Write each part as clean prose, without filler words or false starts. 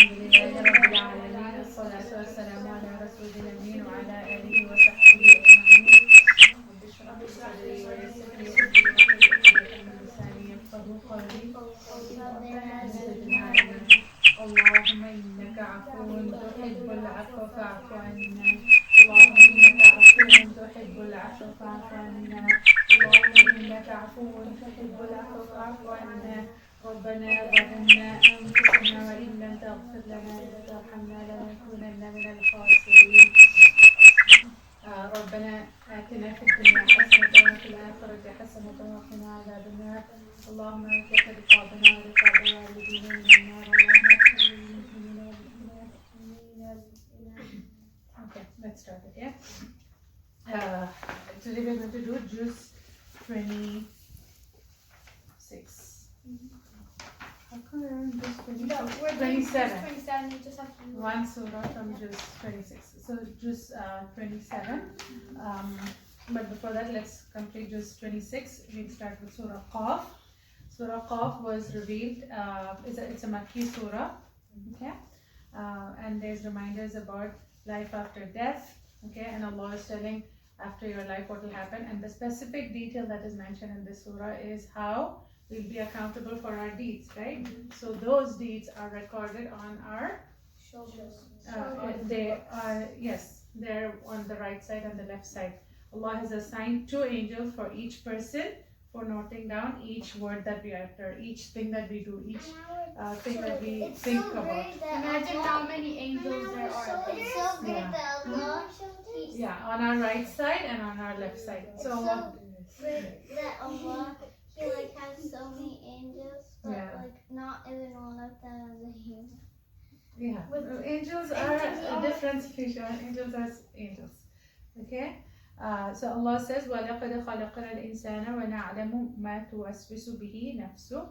لله رب العالمين الصلاة والسلام على رسول الأمين وعلى آله وصحبه أجمعين رب اشرح لي صدري ويسر لي أمري واحلل عقدة من لساني يفقهوا قولي زدنا علما اللهم إنك عفو تحب العفو فاعف عنا اللهم إنك عفو تحب العفو فاعف عنا اللهم إنك عفو تحب العفو فاعف عنا ربنا ظلمنا أنفسنا وإن لم تغفر لنا وترحمنا لنكونن من الخاسرين ربنا آتنا في الدنيا حسنة وفي الآخرة حسنة وقنا عذاب النار اللهم اغفر رقابنا ورقاب والدينا من النار اللهم اغفر للمؤمنين والمؤمنات Okay, let's start it, yeah? Today we're going to do Juz 26. How come we're on Juz 26? No, we're 27. 27. You just have to move. One surah from Juz 26. So Juz 27. But before that, let's complete Juz 26. We'll start with Surah Qaf. Surah Qaf was revealed. It's a Makki surah. Okay, and there's reminders about life after death. Okay, and Allah is telling after your life what will happen. And the specific detail that is mentioned in this surah is how we'll be accountable for our deeds. Right. So those deeds are recorded on our Shoulders. they are, yes, they're on the right side and the left side. Allah has assigned 2 angels for each person for noting down each word that we utter, each thing that we do, each thing that we think about. Imagine how many angels there are. It's so great that Allah, Yeah, on our right side and on our left side. it's So so great that Allah, He like has so many angels, but Yeah. like not even one of them is a human. yeah, angels are a different species. Angels are angels. Okay. So Allah says, وَلَقَدْ خَلَقْنَا الْإِنسَانَ وَنَعْلَمُ مَا تُوَسْوِسُ بِهِ نَفْسُهُ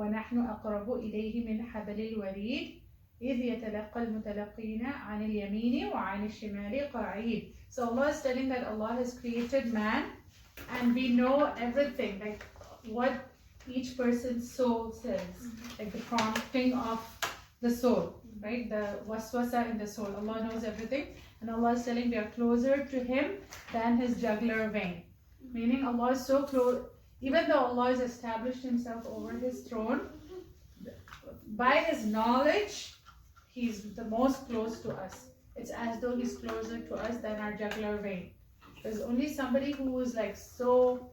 وَنَحْنُ أَقْرَبُ إِلَيْهِ مِنْ حَبْلِ الْوَرِيدِ إِذْ يَتَلَقَّى الْمُتَلَقِّينَ عَنِ الْيَمِينِ وَعَنِ الشِّمَالِ قَعِيدٌ. So Allah is telling that Allah has created man and we know everything, like what each person's soul says, like the prompting of the soul, right? The waswasa in the soul. Allah knows everything. And Allah is telling we are closer to Him than His jugular vein. Meaning Allah is so close, even though Allah has established Himself over His throne, by His knowledge, He's the most close to us. It's as though He's closer to us than our jugular vein. There's only somebody who is like so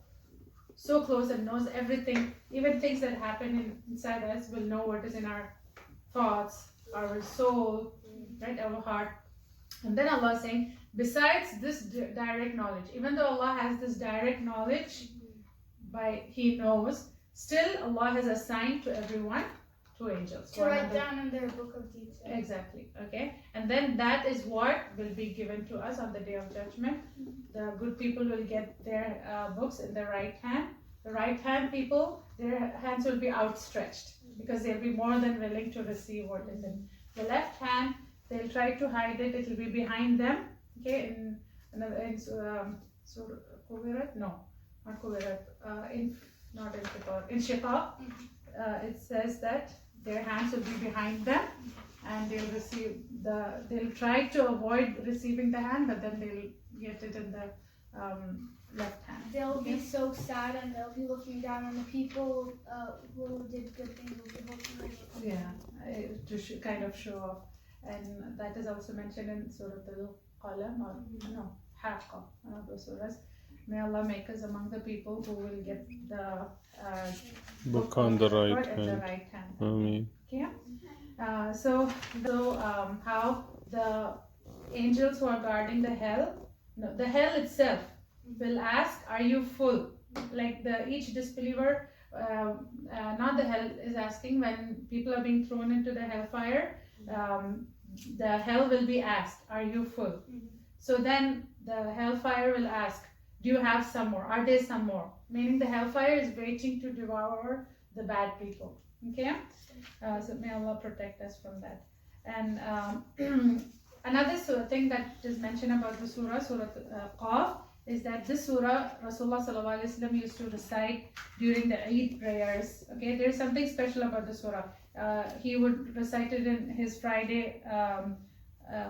close and knows everything, even things that happen inside us will know what is in our thoughts, our soul, right, our heart. And then Allah is saying, besides this direct knowledge, even though Allah has this direct knowledge, He knows, still Allah has assigned to everyone 2 angels. To write down in their book of deeds. Exactly. Okay. And then that is what will be given to us on the day of judgment. The good people will get their books in the right hand. The right hand people, their hands will be outstretched because they'll be more than willing to receive what is in the left hand. They'll try to hide it. It will be behind them. Okay. Kuwirat? No, not Kuwirat. In Shiqaq, it says that their hands will be behind them and they'll try to avoid receiving the hand, but then they'll get it in the left hand. They'll be so sad and they'll be looking down on the people who did good things. Will be looking like, Yeah, to kind of show off. And that is also mentioned in Surah Al-Qalam, or no, Halaqa, one of those surahs. May Allah make us among the people who will get the book on the right at the hand. right hand. Ameen. Okay. So how the angels who are guarding the hell, the hell itself will ask, "Are you full?" Like each disbeliever, not the hell is asking when people are being thrown into the hellfire. The hell will be asked, "Are you full?" So then the hellfire will ask, "Do you have some more? Are there some more?" Meaning the hellfire is waiting to devour the bad people. Okay. So may Allah protect us from that. And another thing that is mentioned about the Surah Qaf, is that this surah Rasulullah sallallahu alaihi wasallam used to recite during the Eid prayers. Okay, there is something special about the surah. he would recite it in his Friday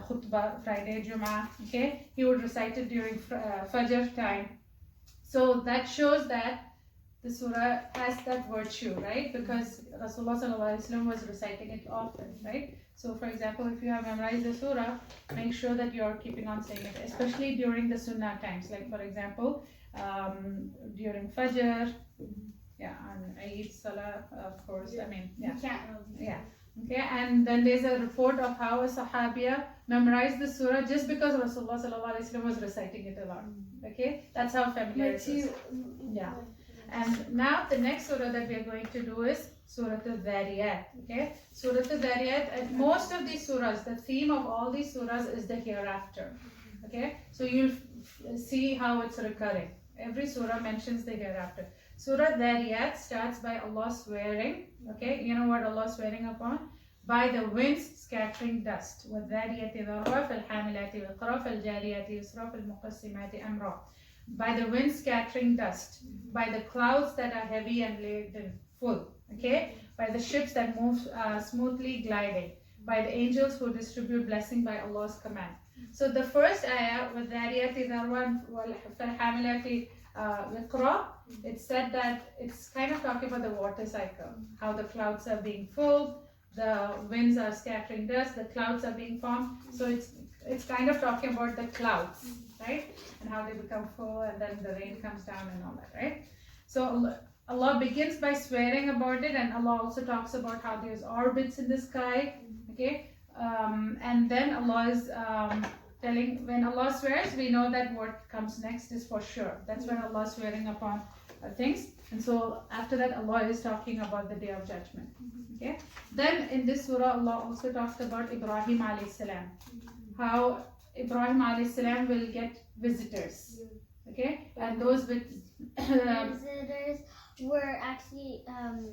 khutbah, Friday Jum'ah. Okay, he would recite it during Fajr time. So that shows that the surah has that virtue, right? Because Rasulullah sallallahu alaihi wasallam was reciting it often, right? So, for example, if you have memorized the surah, make sure that you're keeping on saying it, especially during the sunnah times. Like, for example, during Fajr, yeah, on Eid Salah, of course. I mean, yeah, You can't really. yeah. Okay, and then there's a report of how a Sahabiya memorized the surah just because Rasulullah sallallahu alaihi wasallam was reciting it a lot. Okay, that's how familiar it is. Yeah. And now the next surah that we are going to do is Surah Al-Dhariyat. Okay, Surah Al-Dhariyat, and most of these surahs, the theme of all these surahs is the hereafter. Okay, so you'll see how it's recurring. Every surah mentions the hereafter. Surah Dhariyat starts by Allah swearing. Okay, you know what Allah is swearing upon? By the winds scattering dust. وَالذَّارِيَاتِ ذَرْوًا فَالْحَامِلَاتِ وِقْرًا فَالْجَارِيَاتِ يُسْرًا فَالْمُقَسِّمَاتِ أَمْرًا. By the wind scattering dust, by the clouds that are heavy and laden full, okay, by the ships that move smoothly gliding, by the angels who distribute blessing by Allah's command. So the first ayah, وَالذَّارِيَاتِ ذَرْوًا فَالْحَامِلَاتِ وِقْرًا, it said that it's kind of talking about the water cycle, how the clouds are being filled, the winds are scattering dust, the clouds are being formed. So it's kind of talking about the clouds, right? And how they become full and then the rain comes down and all that, right? So Allah begins by swearing about it, and Allah also talks about how there's orbits in the sky, okay? And then Allah is telling, when Allah swears, we know that what comes next is for sure. That's when Allah is swearing upon things. And so after that, Allah is talking about the Day of Judgment. Okay. Then in this surah, Allah also talks about Ibrahim alayhi salam, how Ibrahim alayhi salam will get visitors. Okay, and those visitors were actually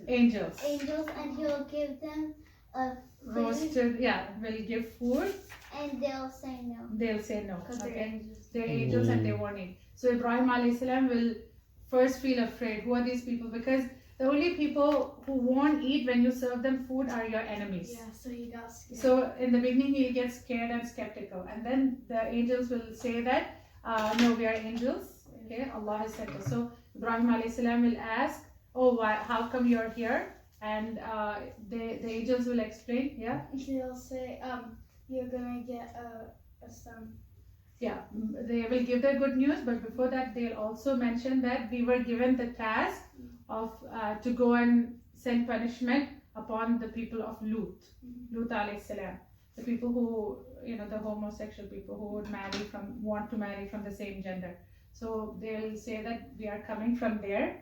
angels, and he'll give them a roasted. Yeah, will give food, and they'll say no. They'll say no. Because Okay, they're angels and they won't eat. So Ibrahim alayhi salam will first feel afraid. Who are these people? Because the only people who won't eat when you serve them food are your enemies. Yeah, so he got scared. So in the beginning he'll get scared and skeptical, and then the angels will say that no, we are angels. Okay, Allah has sent us. So Ibrahim alayhi salam will ask, oh, why, how come you're here? And the angels will explain. Yeah, They'll say, you're gonna get a son. yeah, they will give the good news, but before that they'll also mention that we were given the task of to go and send punishment upon the people of Lut alayhi salam, the people who, you know, the homosexual people who would want to marry from the same gender. So they'll say that we are coming from there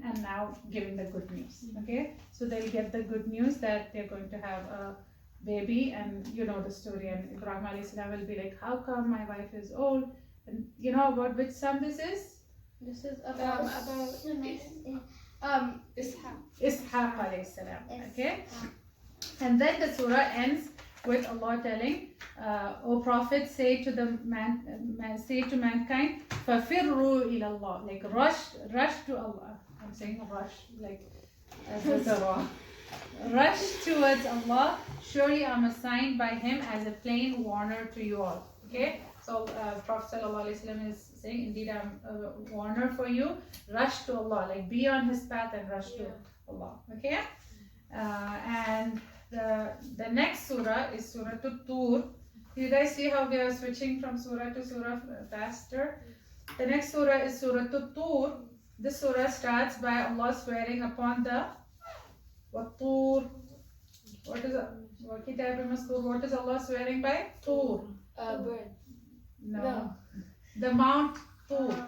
and now giving the good news. Okay, so they'll get the good news that they're going to have a baby, and you know the story, and Ibrahim alayhi salam will be like, how come my wife is old? And you know about which son this is? This is about Ishaq alayhi salam. Okay, and then the surah ends with Allah telling, O Prophet, say to mankind, فَفِرُّوا إِلَى اللَّهِ, like rush to Allah. I'm saying rush like as a surah. Rush towards Allah. Surely I'm assigned by Him as a plain warner to you all. Okay, so Prophet ﷺ is saying, indeed I'm a warner for you. Rush to Allah, like be on His path and rush to Allah. Okay, and the next surah is Surah Tur. You guys see how we are switching from surah to surah faster? The next surah is Surah Tur. This surah starts by Allah swearing upon the Tur. What is Allah swearing by? Tur. bird. No. The Mount Tur.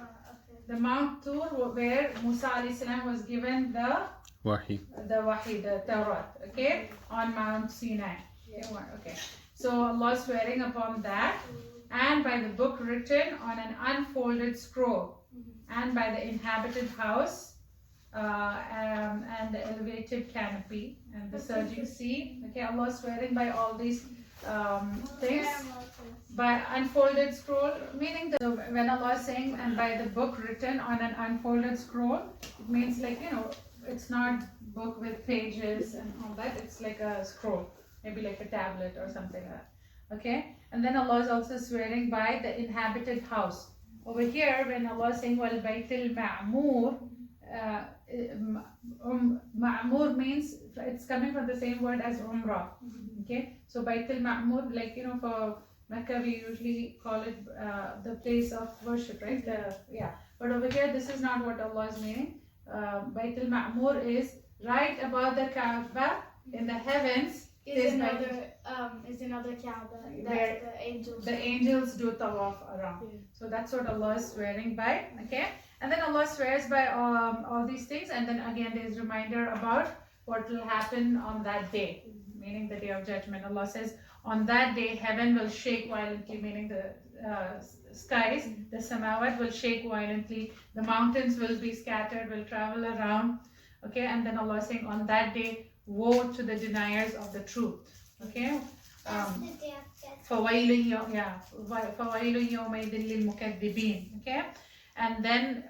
The Mount Tur, where Musa alayhi salam was given the Wahi, the Tawrat, okay, on Mount Sinai. Okay. So Allah is swearing upon that, and by the book written on an unfolded scroll, and by the inhabited house, and the elevated canopy, and the surging sea. Okay, Allah is swearing by all these things. By unfolded scroll, meaning when Allah is saying, and by the book written on an unfolded scroll, it means, like, you know, it's not book with pages and all that. It's like a scroll, maybe like a tablet or something like that. Okay, and then Allah is also swearing by the inhabited house. Over here, when Allah is saying wal baytil ma'mur, ma'mur means it's coming from the same word as umrah. Okay, so baytil ma'mur, like for Mecca we usually call it the place of worship, right? But over here this is not what Allah is meaning. Baytul Ma'mur is right above the Kaaba in the heavens. Is another Kaaba that the angels do tawaf around. Yeah. So that's what Allah is swearing by. Okay, and then Allah swears by all these things, and then again there is a reminder about what will happen on that day, meaning the day of judgment. Allah says on that day heaven will shake violently, meaning the skies, the samawat will shake violently, the mountains will be scattered, will travel around. Okay, and then Allah is saying on that day, woe to the deniers of the truth. Okay, فَوَيْلٌ يَوْمَئِذٍ لِلْمُكَذِّبِينَ. Okay, and then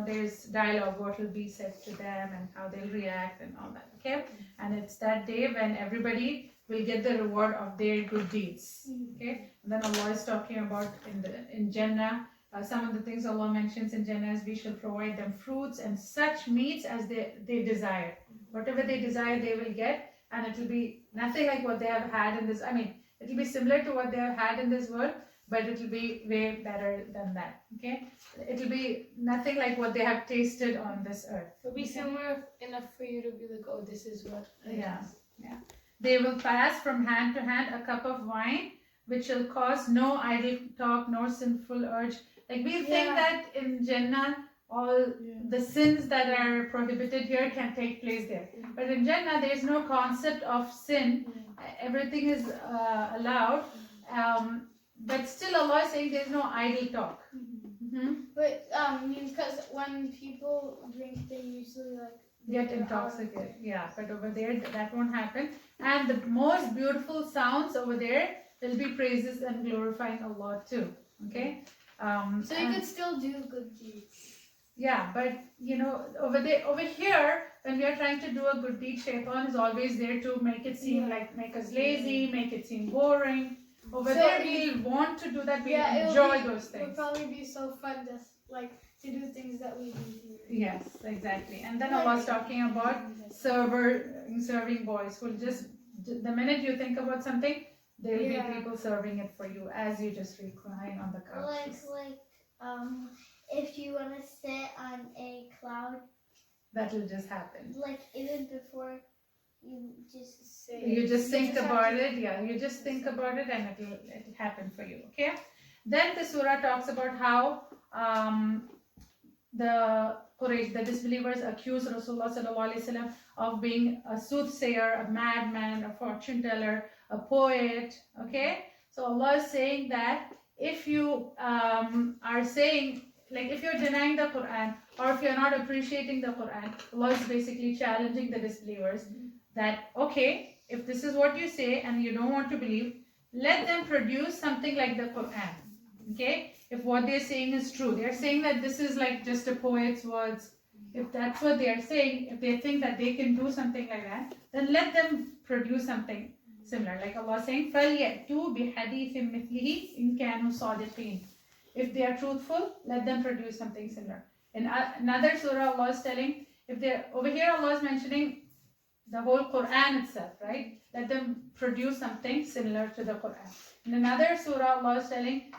there's dialogue, what will be said to them and how they'll react and all that. Okay, and it's that day when everybody will get the reward of their good deeds. Okay, and then Allah is talking about in Jannah, some of the things Allah mentions in Jannah is we shall provide them fruits and such meats as they desire. Whatever they desire they will get, and it will be nothing like what they have had in this. I mean, it will be similar to what they have had in this world, but it will be way better than that. Okay, it will be nothing like what they have tasted on this earth. It'll be similar enough for you to be like, oh, this is what. Yeah. They will pass from hand to hand a cup of wine, which shall cause no idle talk nor sinful urge. Like we think that in Jannah, all the sins that are prohibited here can take place there. But in Jannah, there is no concept of sin. Everything is allowed. But still Allah is saying there is no idle talk. But because when people drink, they usually get intoxicated. Yeah, but over there that won't happen. And the most beautiful sounds over there will be praises and glorifying Allah too. Okay. So you could still do good deeds. Yeah, but over here, when we are trying to do a good deed, Shaitan is always there to make it seem make us lazy, make it seem boring. Over there, we want to do that. We enjoy those things. It would probably be so fun to do things that we do here. Yes, exactly. And then Allah was talking about serving boys who just the minute you think about something, there will be people serving it for you as you just recline on the couch. If you want to sit on a cloud, that will just happen. Like even before you just say. You just think about it. Yeah, you just think about it, and it'll happen for you. Okay. Then the surah talks about how the Quraysh, the disbelievers, accuse Rasulullah sallallahu alaihi wasallam of being a soothsayer, a madman, a fortune teller, a poet. Okay. So Allah is saying that if you are saying, if you're denying the Quran or if you're not appreciating the Quran, Allah is basically challenging the disbelievers that, okay, if this is what you say and you don't want to believe, let them produce something like the Quran. Okay? If what they're saying is true, they're saying that this is like just a poet's words. If that's what they are saying, if they think that they can do something like that, then let them produce something similar. Like Allah saying, فَلْيَأْتُوا بِحَدِيثٍ مِثْلِهِ إِن كَانُوا صَادِقِينَ. If they are truthful, let them produce something similar. In another surah, Allah is telling, over here Allah is mentioning the whole Quran itself, right? Let them produce something similar to the Quran. In another surah, Allah is telling,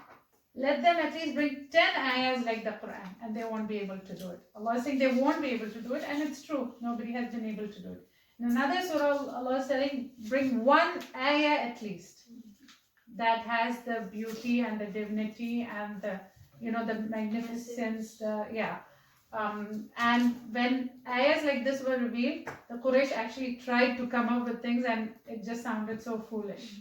let them at least bring 10 ayahs like the Quran, and they won't be able to do it. Allah is saying they won't be able to do it, and it's true. Nobody has been able to do it. In another surah, Allah is telling, bring one ayah at least that has the beauty and the dignity and the, the magnificence, and when ayahs like this were revealed, the Quraysh actually tried to come up with things, and it just sounded so foolish.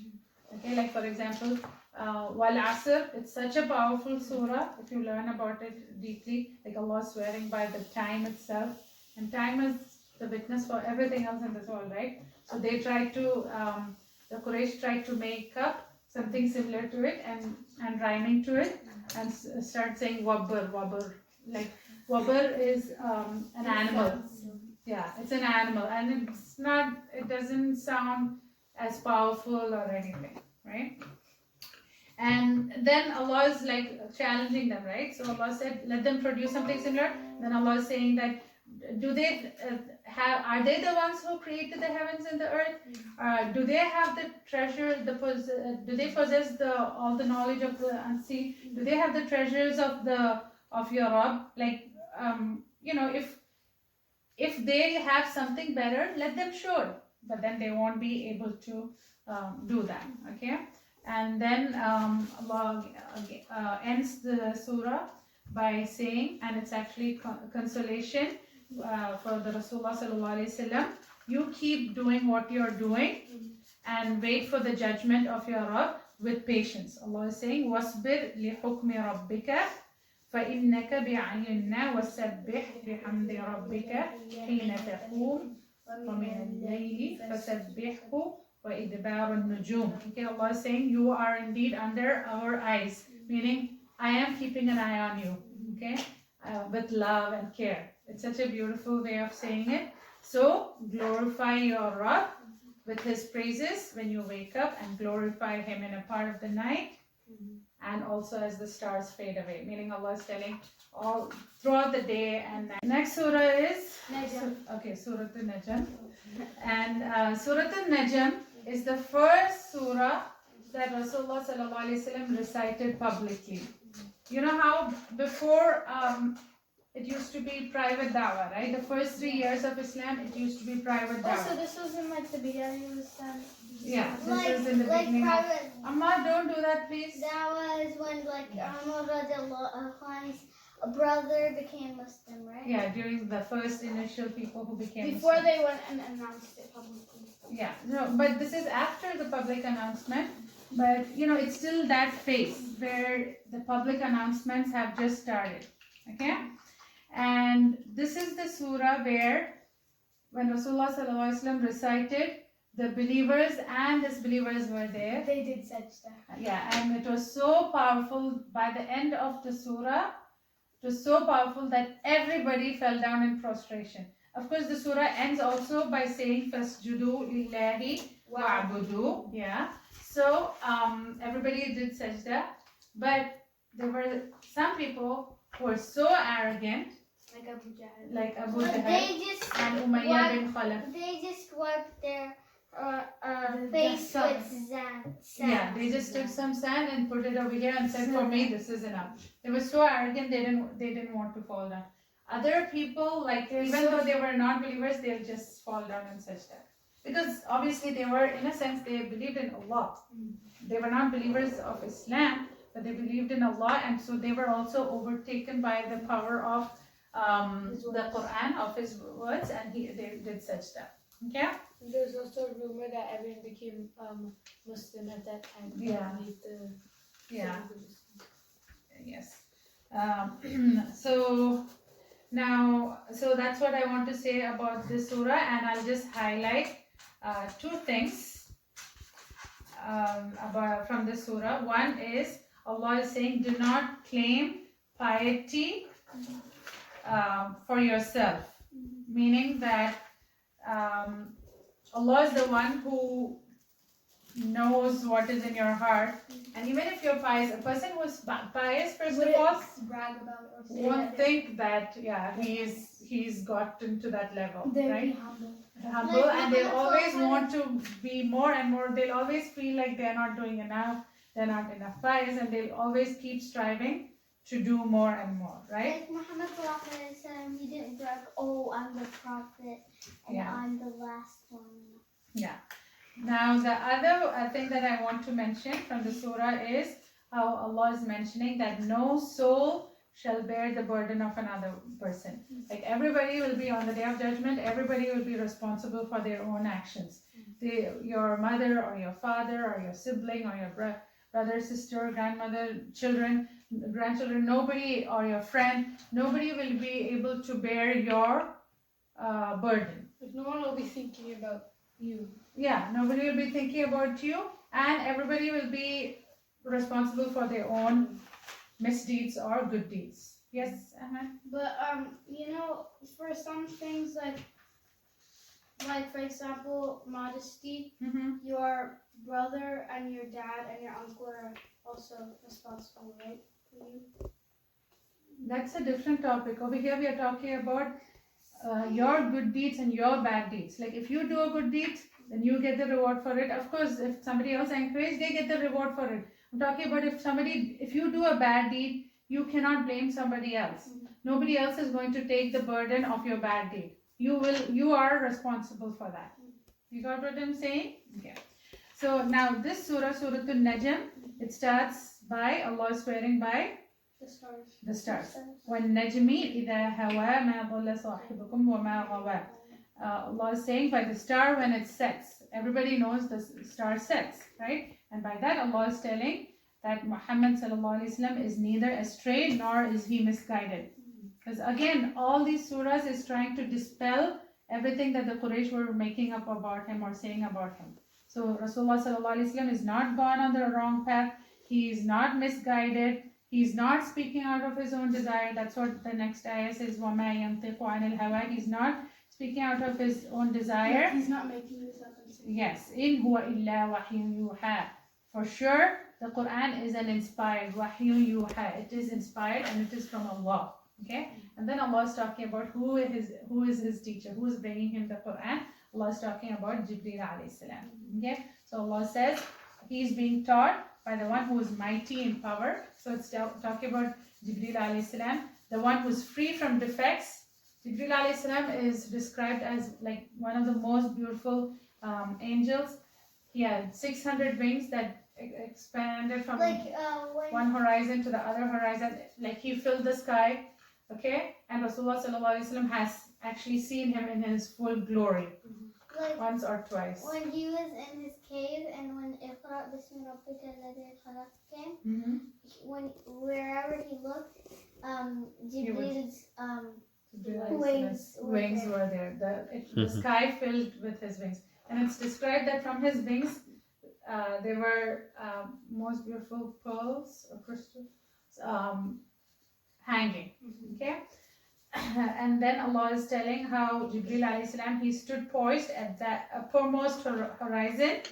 Okay, like for example, Wal Asr, it's such a powerful surah. If you learn about it deeply, like Allah swearing by the time itself, and time is the witness for everything else in this world, right? So they tried to, the Quraysh tried to make up something similar to it and rhyming to it, and start saying wabr. Like wabr is an animal. Yeah, it's an animal, and it's not. It doesn't sound as powerful or anything, right? And then Allah is like challenging them, right? So Allah said, "Let them produce something similar." Then Allah is saying that, do they have? Are they the ones who created the heavens and the earth? Do they have the treasure? Do they possess all the knowledge of the unseen? Do they have the treasures of your Rabb? Like, if they have something better, let them show it. But then they won't be able to do that. Okay. And then Allah ends the surah by saying, and it's actually consolation for the Rasulullah sallallahu alaihi wasallam. You keep doing what you're doing and wait for the judgment of your Rabb with patience. Allah is saying, وَاصْبِرْ لِحُكْمِ رَبِّكَ فَإِنَّكَ بِأَعْيُنِّنَا وَسَبِّحْ بِحَمْدِ رَبِّكَ حِينَ تَقُومُ وَمِنَ اللَّيْلِ فَسَبِّحْهُ وَإِدْبَارُ النُّجُومِ. Okay, Allah is saying, you are indeed under our eyes, meaning I am keeping an eye on you, okay, with love and care. It's such a beautiful way of saying it. So glorify your Rabb with his praises when you wake up, and glorify him in a part of the night, and also as the stars fade away, meaning Allah is telling all throughout the day and night. Next surah is Surah An-Najm. And Surah An-Najm is the first surah that Rasulullah sallallahu alaihi wasallam recited publicly. You know how before it used to be private dawah, right? The first 3 years of Islam, it used to be private dawah. So this was in like the beginning of Islam? Yeah, this is in the beginning. Private, Amma, don't do that, please. that was when like Umar radiallahu anhu's brother became Muslim, right? Yeah, during the first initial people who became Before Muslim. they went and announced it publicly. Yeah, no, but this is after the public announcement. But it's still that phase where the public announcements have just started. Okay, and this is the surah where, when Rasulullah sallallahu alaihi wasallam recited, the believers and disbelievers were there. They did sajda. Yeah, and it was so powerful. By the end of the surah, it was so powerful that everybody fell down in prostration. Of course, the surah ends also by saying "Fasjudu lillahi wa'budu." Yeah. So everybody did sajda, but there were some people who were so arrogant, Like Abu Jahl. like Abu But Jahl they just and Umayyah bin Khalaf. They just wiped their The face sun. with sand. Yeah, they just took some sand and put it over here and said, "For me, this is enough." They were so arrogant, they didn't want to fall down. Other people, like even though they were non-believers, they'll just fall down and sajda. Because obviously they were, in a sense, they believed in Allah. They were not believers of Islam, but they believed in Allah, and so they were also overtaken by the power of the Quran, of His words, and they did sajda. Okay? There was also a rumor that everyone became Muslim at that time. Yeah. Yeah. Yeah. Yes. So that's what I want to say about this surah, and I'll just highlight two things from this surah. One is Allah is saying, do not claim piety for yourself, meaning that Allah is the one who knows what is in your heart, and even if you're pious, a person who's pious, first of all, brag about it or say won't that think that he's gotten to that level, they'll right? be humble. Humble, and they'll always want to be more and more. They'll always feel like they're not doing enough, they're not enough pious, and they'll always keep striving to do more and more, right? Like Muhammad sallallahu alaihi wasallam, he didn't brag, "Oh, I'm the prophet and Yeah. I'm the last one." Yeah. Now the other thing that I want to mention from the surah is how Allah is mentioning that no soul shall bear the burden of another person. Like everybody will be on the day of judgment, everybody will be responsible for their own actions. Your mother or your father or your sibling or your brother, sister, grandmother, children, grandchildren, nobody, or your friend, nobody will be able to bear your burden. Like no one will be thinking about you. Yeah, nobody will be thinking about you, and everybody will be responsible for their own misdeeds or good deeds. Yes, Ahmed? But for some things like like for example, modesty. Mm-hmm. Your brother and your dad and your uncle are also responsible, right? For you. That's a different topic. Over here we are talking about your good deeds and your bad deeds. Like if you do a good deed, then you get the reward for it. Of course, if somebody else encourages, they get the reward for it. I'm talking about if you do a bad deed, you cannot blame somebody else. Nobody else is going to take the burden of your bad deed. You are responsible for that. You got what I'm saying? Okay. So now this surah, Surah An-Najm, it starts by Allah swearing by The stars. the stars. وَالنَّجْمِ إِذَا هَوَى مَا ضَلَّ صَاحِبُكُمْ وَمَا غَوَى. Allah is saying by the star when it sets. Everybody knows the star sets, right? And by that Allah is telling that Muhammad sallallahu alaihi wasallam is neither astray nor is he misguided. Because again, all these surahs is trying to dispel everything that the Quraysh were making up about him or saying about him. So Rasulullah sallallahu alaihi wasallam is not gone on the wrong path. He is not misguided. He's not speaking out of his own desire. That's what the next ayah says. وَمَا يَنْطِقُ عَنِ الْهَوَىٰ. He's not speaking out of his own desire. He's not making this up and saying. Yes. إِنْ هُوَ إِلَّا وَحْيٌ يُوحَىٰ. For sure, the Quran is an inspired. وَحْيٌ يُوحَىٰ. It is inspired and it is from Allah. Okay. And then Allah is talking about who is his teacher, who is bringing him the Quran. Allah is talking about Jibreel alayhi salam. Okay. So Allah says he is being taught by the one who is mighty in power. So it's talking about Jibreel alayhi salam, the one who is free from defects. Jibreel alayhi salam is described as like one of the most beautiful angels. He had 600 wings that expanded from one horizon to the other horizon. Like he filled the sky. Okay, and Rasulullah sallallahu alaihi wasallam has actually seen him in his full glory, once or twice. When he was in his cave and when Iqra Bismi Rabbika Alladhi Khalaq came, when wherever he looked, Jibreel's wings were there. The sky filled with his wings, and it's described that from his wings, there were most beautiful pearls or crystals hanging. Okay. And then Allah is telling how Jibreel alayhi salam, he stood poised at the uppermost horizon.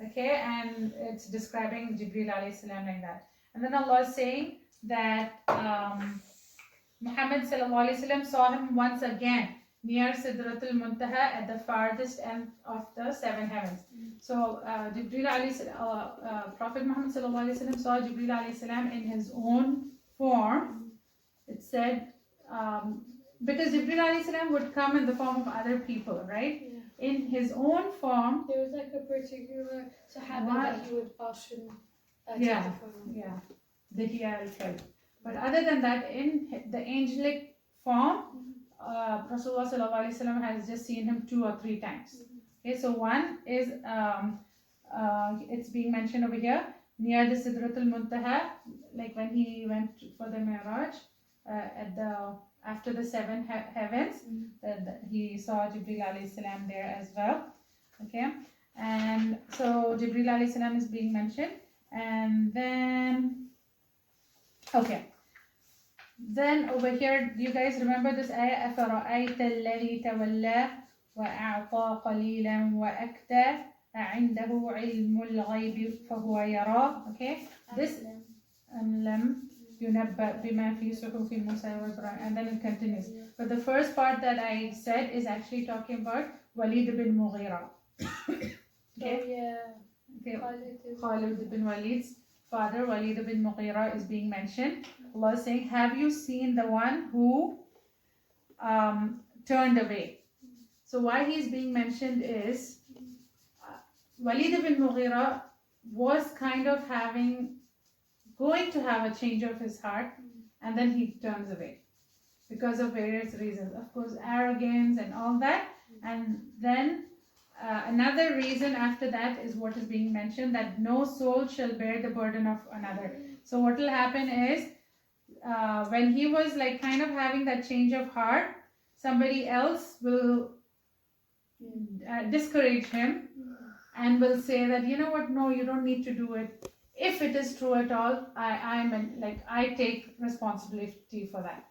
Okay, and it's describing Jibreel alayhi salam like that. And then Allah is saying that Muhammad sallallahu alayhi wasallam saw him once again near Sidratul Muntaha at the farthest end of the seven heavens. So Jibreel alayhi salam, Prophet Muhammad sallallahu alayhi wasallam saw Jibreel alayhi salam in his own form. It said, because Jibreel alayhi salam would come in the form of other people, right? Yeah. In his own form. There was like a particular Sahaba that he would often yeah, the Hiyal. But other than that, in the angelic form, Rasulullah sallallahu alaihi wasallam has just seen him 2 or 3 times. Okay, so one is, it's being mentioned over here, near the Sidratul Muntaha, like when he went for the Mi'raj, after the 7 heavens, he saw Jibreel alayhi salam there as well. Okay, and so Jibreel alayhi salam is being mentioned, and then then over here, do you guys remember this ayah? أَفَرَأَيْتَ الَّذِي تَوَلَّى وَأَعْطَى قَلِيلًا وَأَكْدَى أَعِنْدَهُ عِلْمُ الْغَيْبِ فَهُوَ يَرَى. Okay, this لم ينبأ بما في صحف موسى وإبراهيم, and then it continues. But the first part that I said is actually talking about Walid bin Mughira. Okay. Khalid bin Walid's father, Walid bin Mughira, is being mentioned. Allah is saying, have you seen the one who turned away? So why he is being mentioned is Walid bin Mughira was kind of going to have a change of his heart, and then he turns away because of various reasons. Of course, arrogance and all that. And then another reason after that is what is being mentioned, that no soul shall bear the burden of another. So what will happen is when he was like kind of having that change of heart, somebody else will discourage him and will say that, you know what, no, you don't need to do it. If it is true at all, I take responsibility for that.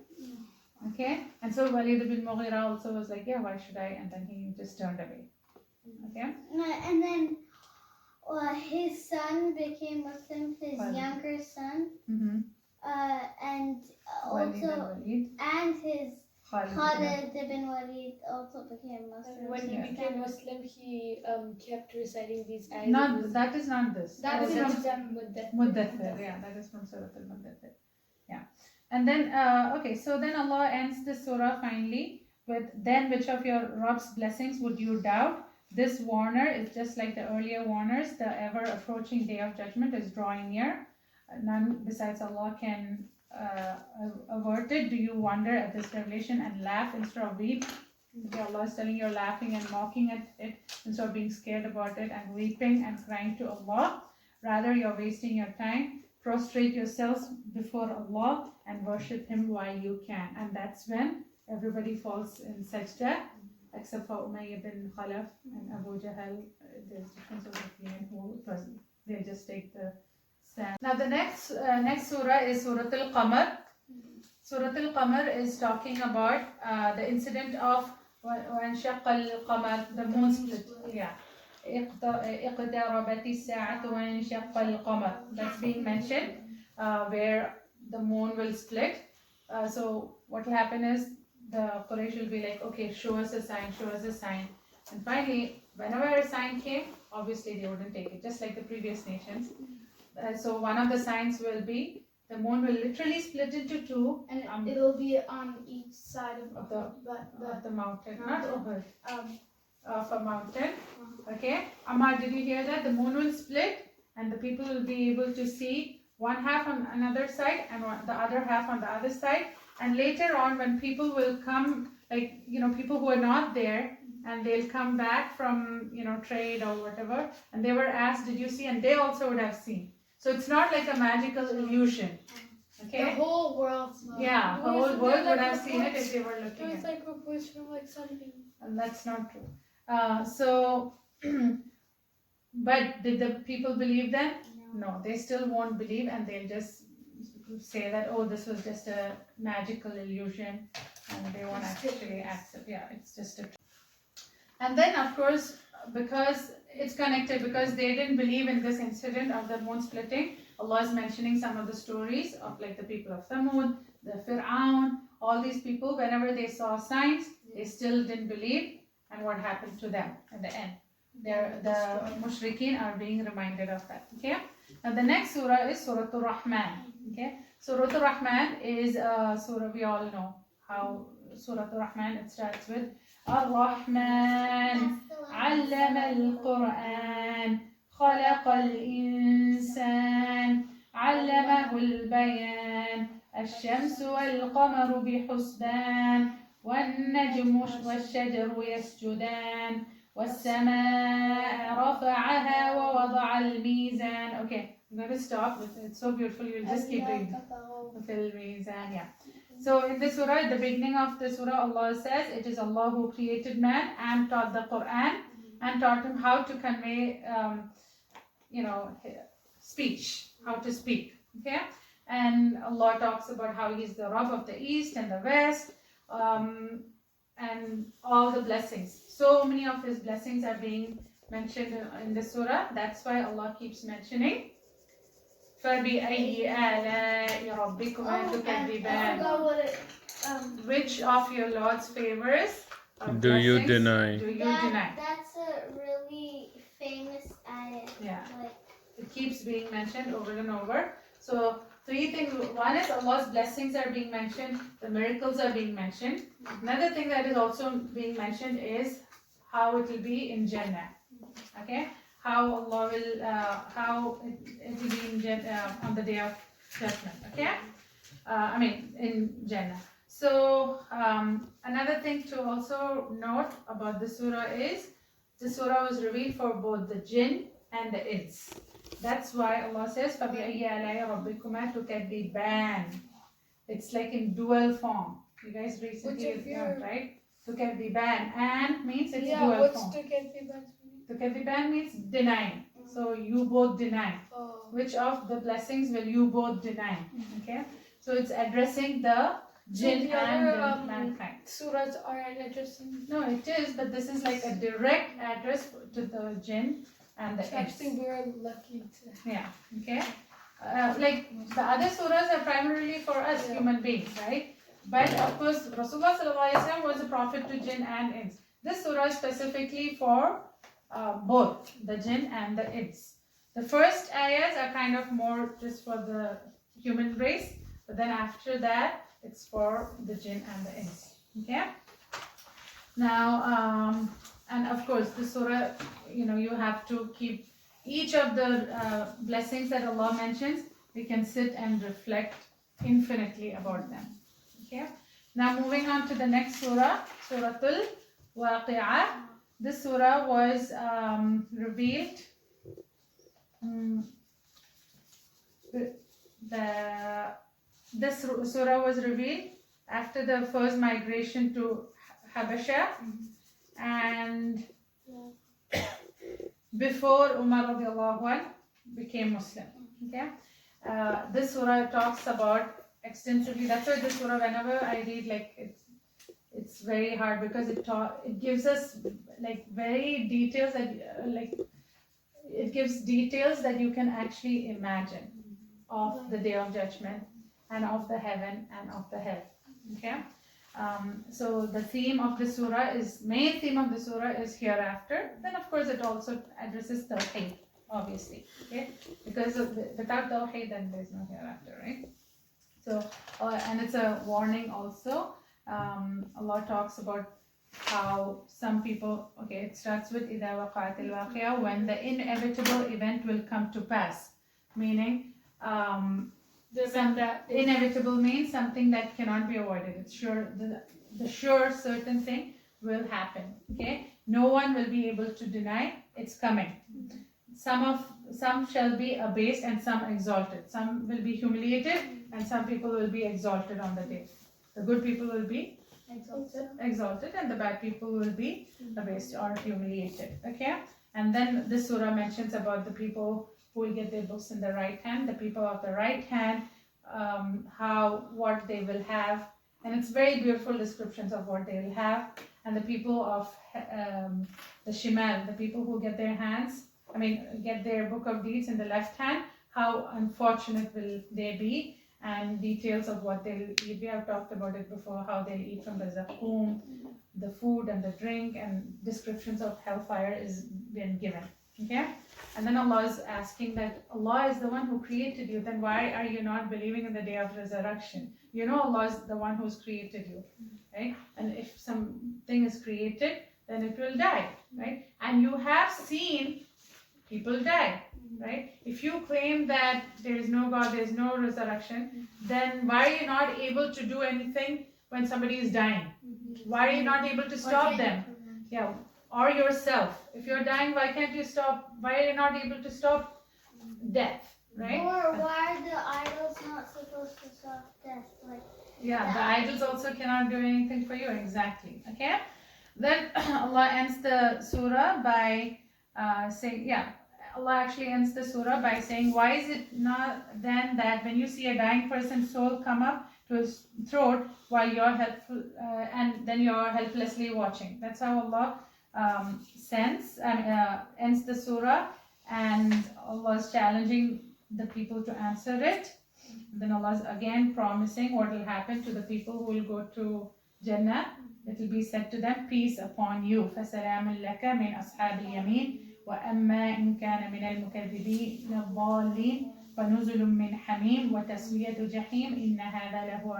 Okay, and so Walid bin Mughira also was like, yeah, why should I? And then he just turned away. Okay. And then his son became Muslim, his Walid. younger son, Mm-hmm. and Walid also and his Khalid ibn Walid also became Muslim. And when he Yeah. became Muslim, he kept reciting these ayahs. Not that is not this. That is from from Muddathir. Yeah, that is from Surah Al-Muddathir. Yeah, and then okay, so then Allah ends the surah finally with, then which of your Rabb's blessings would you doubt? This warner is just like the earlier warners. The ever approaching day of judgment is drawing near. None besides Allah can avert it. Do you wonder at this revelation and laugh instead of weep? Okay, Allah is telling you're laughing and mocking at it instead of being scared about it and weeping and crying to Allah. Rather, you're wasting your time. Prostrate yourselves before Allah and worship Him while you can. And that's when everybody falls in sajda, except for Umayyah bin Khalaf and Abu Jahl. There's difference of opinion who it was. They just take the stand. Now the next surah is Surah Al-Qamar. Surah Al-Qamar is talking about the incident of وَانشَقَّ الْقَمَرُ, the moon split. Yeah. اقتربت الساعة وانشق القمر. That's being mentioned where the moon will split. So what will happen is the Quraysh will be like, okay, show us a sign, show us a sign. And finally, whenever a sign came, obviously they wouldn't take it, just like the previous nations. So one of the signs will be the moon will literally split into two. And it'll be on each side of the mountain, not Uhud. Of a mountain. Uh-huh. Okay, Ammar, did you hear that? The moon will split and the people will be able to see one half on another side and the other half on the other side. And later on, when people will come, like, people who are not there, and they'll come back from, trade or whatever, and they were asked, did you see? And they also would have seen. So it's not like a magical illusion. Okay? The whole world. Yeah, the whole world would have seen it if they were looking It at was it. like reports from like something. And that's not true. But did the people believe them? No, they still won't believe, and they'll just say that, oh, this was just a magical illusion, and they won't actually accept. Yeah, it's just a. And then, of course, because it's connected, because they didn't believe in this incident of the moon splitting, Allah is mentioning some of the stories of like the people of Thamud, the Fir'aun, all these people, whenever they saw signs, they still didn't believe, and what happened to them at the end. The mushrikeen are being reminded of that. Okay. Now the next surah is Surah Ar-Rahman. Okay. Surah Ar-Rahman is a surah we all know how Surah Ar-Rahman, it starts with Ar-Rahman Allama al-Quran Khalaqa al-Insan Allamahu al-Bayan الشمس والقمر بحسبان والنجم والشجر يسجدان والسماء رفعها ووضع الميزان. Okay, I'm going to stop. It's so beautiful. You'll just keep reading. Yeah. So in the surah, at the beginning of the surah, Allah says it is Allah who created man and taught the Quran and taught him how to convey, speech, how to speak. Okay, and Allah talks about how He's the Rabb of the East and the West, and all the blessings. So many of His blessings are being mentioned in the surah. That's why Allah keeps mentioning. فَبِأَيِّ آلَاءِ رَبِّكُمَا تُكَذِّبَانِ. Which of your Lord's favors do you blessings deny? do you deny? That's a really famous ayah. Yeah. Like, It keeps being mentioned over and over. So three things. One is Allah's blessings are being mentioned. The miracles are being mentioned. Another thing that is also being mentioned is how it will be in Jannah. Okay. How Allah will, how it will be in on the day of judgment. Okay. In Jannah. So another thing to also note about the surah is the surah was revealed for both the jinn and the ins. That's why Allah says فَبِأَيِّ آلَاءِ رَبِّكُمَا تُكَذِّبَانِ. It's like in dual form. You guys recently learned, right? تُكَذِّبَانِ, and means it's dual what's form. Tukathiban? Tukathiban means denying. So you both deny. Oh. Which of the blessings will you both deny? Okay. So it's addressing the jinn the and other mankind. surahs are addressing. No, it is, but this is like a direct address to the jinn and the So ins. actually, we're lucky to. Yeah, okay. Like the other surahs are primarily for us Yeah. human beings, right? But of course, Rasulullah sallallahu alaihi wasallam was a prophet to jinn and ins. This surah is specifically for both the jinn and the ins. The first ayahs are kind of more just for the human race, but then after that, it's for the jinn and the ins. Okay. Now, and of course, the surah, you have to keep each of the blessings that Allah mentions. We can sit and reflect infinitely about them. Okay. Now, moving on to the next surah, Suratul Waqi'ah. This surah was revealed. This surah was revealed after the first migration to Habasha and before Umar radiallahu anh became Muslim. Okay, this surah talks about extensively. That's why this surah, whenever I read, like it's very hard because it gives us like very details that it gives details that you can actually imagine of the Day of Judgment and of the heaven and of the hell. Okay. So the theme of the surah main theme of the surah is hereafter. Then of course it also addresses Tawheed, obviously, okay? Because without Tawheed then there's no hereafter, right? So, and it's a warning also. Allah talks about how some people, okay, it starts with إِذَا وَقَعَتِ الْوَاقِعَةُ, when the inevitable event will come to pass, meaning inevitable means something that cannot be avoided. It's sure, the sure certain thing will happen. Okay, no one will be able to deny it's coming. Some shall be abased and some exalted. Some will be humiliated and some people will be exalted on the day. The good people will be exalted and the bad people will be abased or humiliated. Okay, and then this surah mentions about the people who will get their books in the right hand, the people of the right hand, what they will have, and it's very beautiful descriptions of what they will have, and the people of the shimal, the people who get their book of deeds in the left hand, how unfortunate will they be, and details of what they'll eat. We have talked about it before, how they'll eat from the zakum, the food and the drink, and descriptions of hellfire is been given. Okay, and then Allah is asking that Allah is the one who created you, then why are you not believing in the day of resurrection? You know Allah is the one who's created you, right? And if something is created, then it will die, right? And you have seen people die, right? If you claim that there is no God, there is no resurrection, then why are you not able to do anything when somebody is dying? Why are you not able to stop them? Yeah. Or yourself. If you're dying, why can't you stop? Why are you not able to stop death, right? Or why are the idols not supposed to stop death? Yeah, the idols also cannot do anything for you. Exactly. Okay. Then Allah ends the surah by saying, Allah actually ends the surah by saying, why is it not then that when you see a dying person's soul come up to his throat while you're helpful, and then you're helplessly watching? That's how Allah ends the surah, and Allah is challenging the people to answer it. Then Allah is again promising what will happen to the people who will go to Jannah. It will be said to them, peace upon you. فَسَلَامٌ لَكَ مِنْ أَصْحَابِ الْيَمِينِ وَأَمَّا إِنْ كَانَ مِنَ الْمُكَذِّبِينَ الضَّالِّينَ فَنُزُلٌ مِّنْ حَمِيمٍ وَتَصْلِيَةُ جَحِيمٍ إِنَّ هَذَا لَهُوَ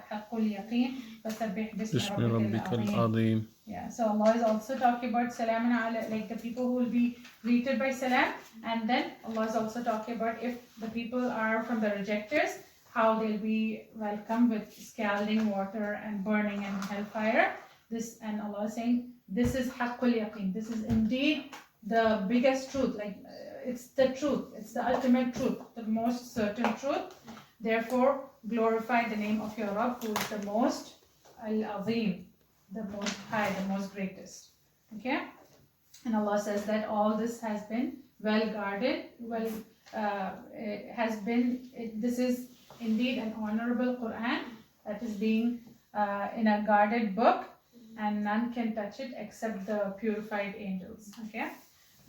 حَقُّ الْيَقِينِ فَسَبِّحْ بِاسْمِ رَبِّكَ الْعَظِيمِ. Yeah, so Allah is also talking about salam and like the people who will be greeted by salam, and then Allah is also talking about if the people are from the rejectors, how they'll be welcomed with scalding water and burning and hellfire. And Allah is saying, this is haqqul yaqeen. This is indeed the biggest truth. It's the truth. It's the ultimate truth, the most certain truth. Therefore, glorify the name of your Rabb, who is the most al-azim, the most high, the most greatest. Okay? And Allah says that all this has been well guarded. This is indeed an honorable Quran. that is being in a guarded book, and none can touch it except the purified angels. Okay,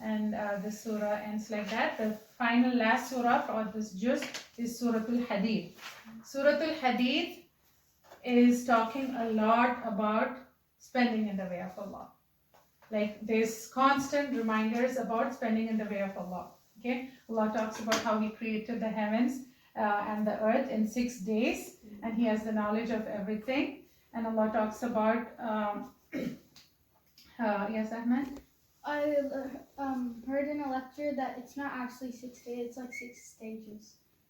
and this surah ends like that. The final last surah for this juz is Suratul Hadid. Suratul Hadid is talking a lot about spending in the way of Allah. Like there's constant reminders about spending in the way of Allah. Okay, Allah talks about how He created the heavens and the earth in 6 days, and He has the knowledge of everything. And Allah talks about yes, Ahmed. I heard in a lecture that it's not actually 6 days; it's like 6 stages.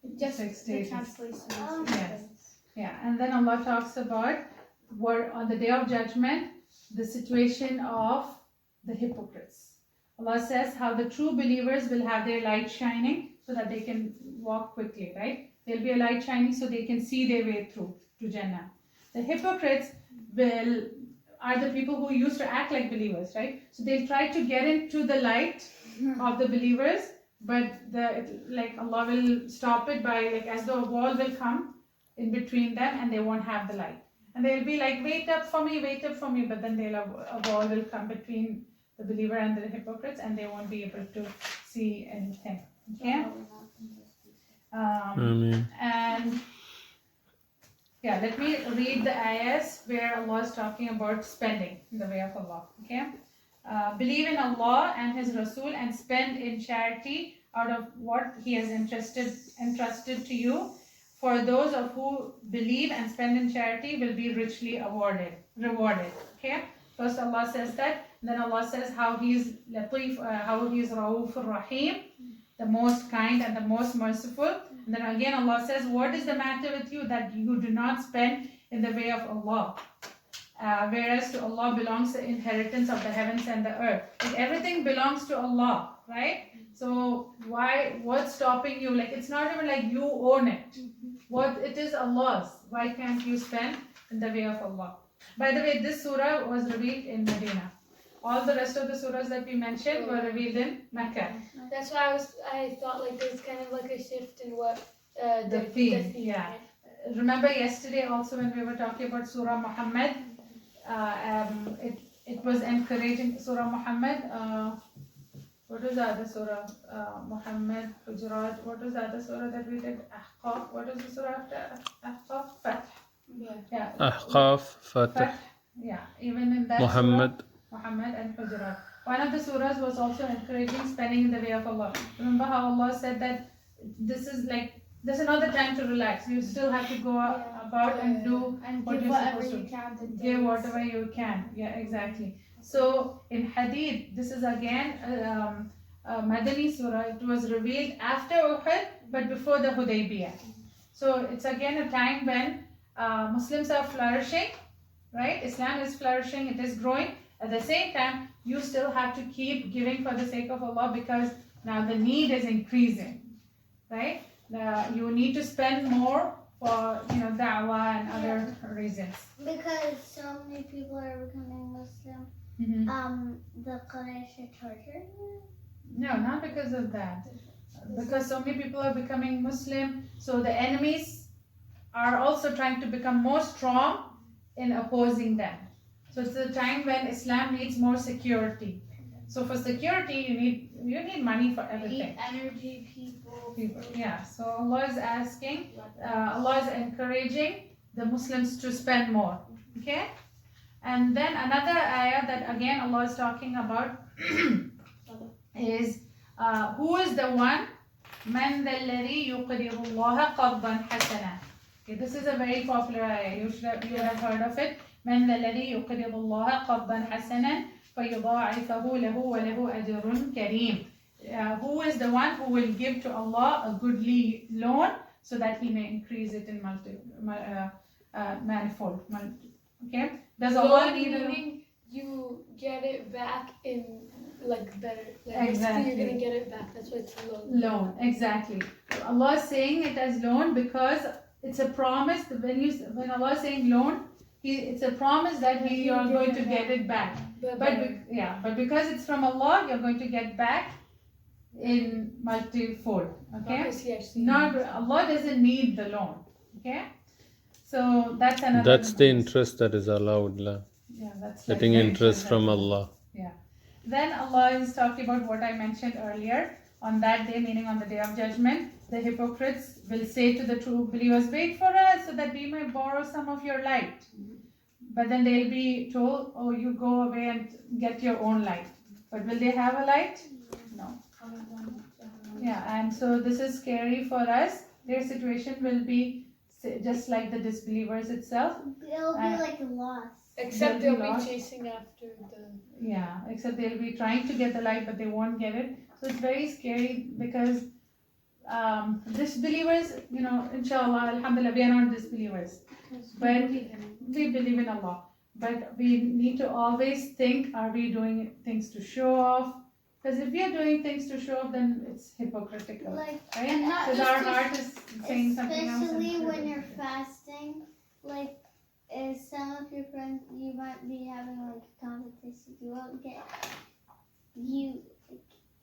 It just 6 stages. The translation is 6 Yes. days. Yeah, and then Allah talks about what on the day of judgment, the situation of the hypocrites. Allah says how the true believers will have their light shining so that they can walk quickly, right? There'll be a light shining so they can see their way through to Jannah. The hypocrites are the people who used to act like believers, right? So they'll try to get into the light of the believers, but Allah will stop it by as though a wall will come in between them and they won't have the light. And they'll be like, wait up for me, but then a wall will come between the believer and the hypocrites and they won't be able to see anything. Okay? And yeah, let me read the ayahs where Allah is talking about spending in the way of Allah. Okay? Believe in Allah and His Rasul and spend in charity out of what He has entrusted to you. For those of who believe and spend in charity will be richly rewarded. Okay? First Allah says that, then Allah says how He is Latif, how He is Rauf Rahim, the most kind and the most merciful. And then again Allah says, what is the matter with you that you do not spend in the way of Allah? Whereas to Allah belongs the inheritance of the heavens and the earth. Like everything belongs to Allah, right? So what's stopping you? It's not even like you own it. What it is Allah's. Why can't you spend in the way of Allah? By the way, this surah was revealed in Medina. All the rest of the surahs that we mentioned were revealed in Mecca. That's why I thought there's kind of a shift in what The theme, yeah. Remember yesterday also when we were talking about Surah Muhammad, it was encouraging Surah Muhammad. What was the other surah? Muhammad, Hujurat. What was the other surah that we did? Ahqaf. What was the surah after Ahqaf? Fath. Yeah. Ahqaf, Fatih, Yeah. Even in that Muhammad. surah, Muhammad and Hujurat. One of the surahs was also encouraging spending in the way of Allah. Remember how Allah said that this is not the time to relax. You still have to go about and do And what give you're whatever supposed you to. can to Give whatever you can. Yeah, exactly. So in Hadid, this is again Madani surah. It was revealed after Uhud, but before the Hudaybiyah. So it's again a time when Muslims are flourishing, right? Islam is flourishing, it is growing. At the same time, you still have to keep giving for the sake of Allah because now the need is increasing, right? You need to spend more for da'wah and other reasons. Because so many people are becoming Muslim, the Quraysh are torturing you? No, not because of that. Because so many people are becoming Muslim, so the enemies are also trying to become more strong in opposing them. So it's a time when Islam needs more security. So for security, you need money for everything. energy, people. Yeah. So Allah is asking, Allah is encouraging the Muslims to spend more. Okay. And then another ayah that again Allah is talking about is who is the one? Man الذي يقرض الله قرضا حسنا. Okay, this is a very popular ayah. You would have heard of it. من ذا الذي يقرض الله قرضا حسنا فيضاعفه له وله أجر كريم. Who is the one who will give to Allah a goodly loan so that He may increase it in manifold. Okay? Does Allah need meaning you get it back in better. Exactly. You're gonna get it back. That's why it's a loan. Loan, exactly. So Allah is saying it as loan because it's a promise. When Allah is saying loan, it's a promise that you are going to get it back. But because it's from Allah, you're going to get back in multifold. Okay? Yes. Not Allah doesn't need the loan. Okay? So that's another. That's the interest that is allowed. La. Yeah, that's like Getting the interest from that- Allah. Yeah. Then Allah is talking about what I mentioned earlier. On that day, meaning on the day of judgment, the hypocrites will say to the true believers, "Wait for us so that we may borrow some of your light." But then they'll be told, "Oh, you go away and get your own light." But will they have a light? No. Yeah, and so this is scary for us. Their situation will be just like the disbelievers itself. It'll be like a loss. Except They'll they'll be be lost. chasing after the. Yeah, except they'll be trying to get the light, but they won't get it. So it's very scary because disbelievers, inshallah, alhamdulillah, we are not disbelievers. But we believe in Allah. But we need to always think, are we doing things to show off? Because if we are doing things to show off, then it's hypocritical. Like, Right? and not Because just our heart is saying something else. especially and when you're fasting, like, is some of your friends, you might be having like a competition. You won't get,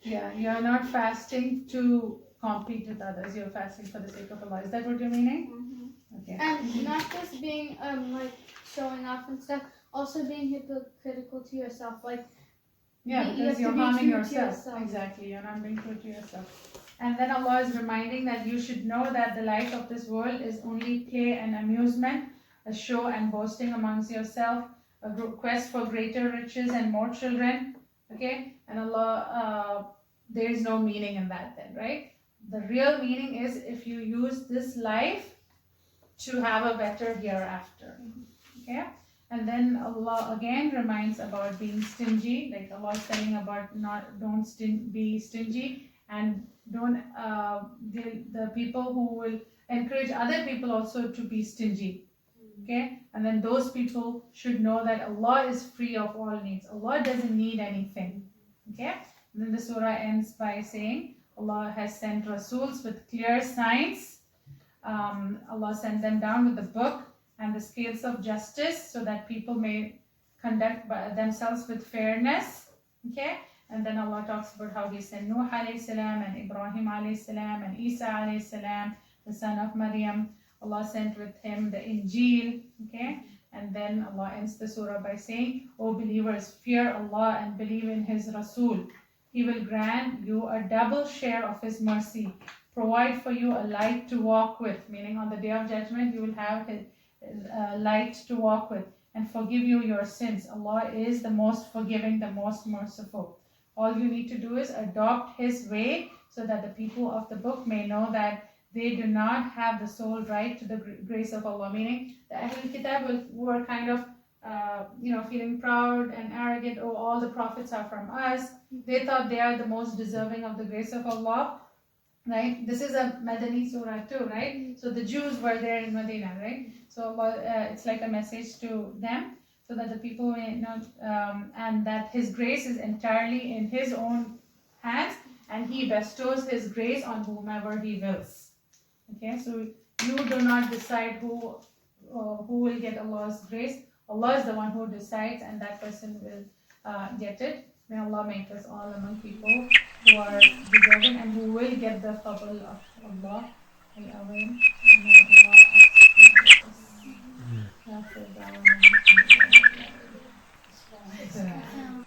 Yeah, you're not fasting to compete with others. You're fasting for the sake of Allah. Is that what you're meaning? Okay. And not just being like showing off and stuff, also being hypocritical to yourself. Like, Yeah, you because have to you're be harming true to yourself. yourself. Exactly, you're not being true to yourself. And then Allah is reminding that you should know that the life of this world is only play and amusement, a show and boasting amongst yourself, a quest for greater riches and more children. Okay, and Allah, there is no meaning in that then, right? The real meaning is if you use this life to have a better hereafter. Okay. And then Allah again reminds about being stingy, like Allah is telling about be stingy, and don't the people who will encourage other people also to be stingy. Okay, and then those people should know that Allah is free of all needs. Allah doesn't need anything. Okay, and then the surah ends by saying Allah has sent Rasuls with clear signs. Allah sent them down with the book and the scales of justice so that people may conduct themselves with fairness. Okay, and then Allah talks about how He sent Nuh alayhi salam and Ibrahim alayhi salam and Isa alayhi salam, the son of Maryam. Allah sent with him the Injil. Okay, and then Allah ends the surah by saying, "O believers, fear Allah and believe in His Rasul. He will grant you a double share of His mercy, provide for you a light to walk with," meaning on the day of judgment you will have His light to walk with, and forgive you your sins. Allah is the most forgiving, the most merciful. All you need to do is adopt His way so that the people of the book may know that they do not have the sole right to the grace of Allah. Meaning the Ahlul Kitab were kind of feeling proud and arrogant. Oh, all the prophets are from us. They thought they are the most deserving of the grace of Allah. Right? This is a Madani surah too, right? So the Jews were there in Medina, right? So it's like a message to them so that the people may know, and that His grace is entirely in His own hands, and He bestows His grace on whomever He wills. Okay, so you do not decide who will get Allah's grace. Allah is the one who decides, and that person will get it. May Allah make us all among people who are deserving and who will get the fadl of Allah. Al-Awin. Allah